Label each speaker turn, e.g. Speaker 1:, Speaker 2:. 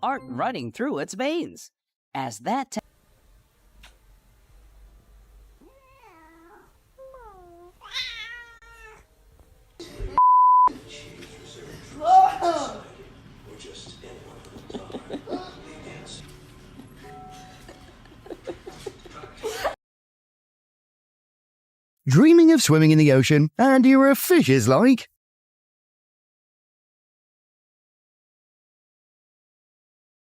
Speaker 1: aren't running through its veins, as that
Speaker 2: Dreaming of swimming in the ocean and you're a fish's like?